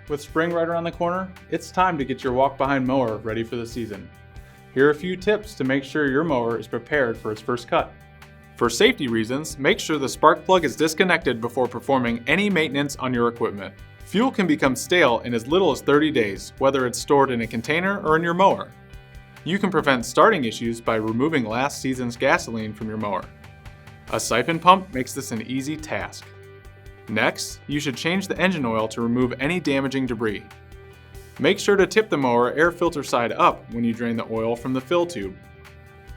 With spring right around the corner, it's time to get your walk-behind mower ready for the season. Here are a few tips to make sure your mower is prepared for its first cut. For safety reasons, make sure the spark plug is disconnected before performing any maintenance on your equipment. Fuel can become stale in as little as 30 days, whether it's stored in a container or in your mower. You can prevent starting issues by removing last season's gasoline from your mower. A siphon pump makes this an easy task. Next, you should change the engine oil to remove any damaging debris. Make sure to tip the mower air filter side up when you drain the oil from the fill tube.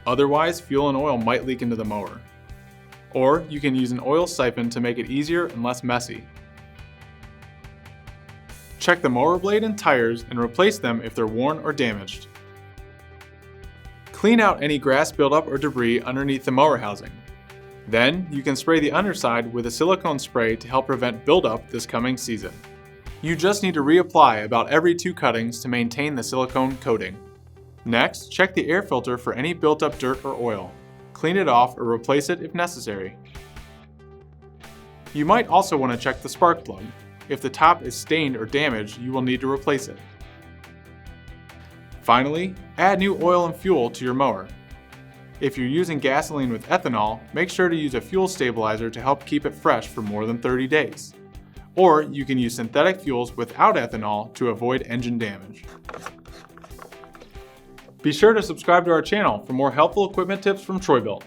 Otherwise, fuel and oil might leak into the mower. Or you can use an oil siphon to make it easier and less messy. Check the mower blade and tires and replace them if they're worn or damaged. Clean out any grass buildup or debris underneath the mower housing. Then, you can spray the underside with a silicone spray to help prevent buildup this coming season. You just need to reapply about every 2 cuttings to maintain the silicone coating. Next, check the air filter for any built-up dirt or oil. Clean it off or replace it if necessary. You might also want to check the spark plug. If the top is stained or damaged, you will need to replace it. Finally, add new oil and fuel to your mower. If you're using gasoline with ethanol, make sure to use a fuel stabilizer to help keep it fresh for more than 30 days. Or you can use synthetic fuels without ethanol to avoid engine damage. Be sure to subscribe to our channel for more helpful equipment tips from Troy-Bilt.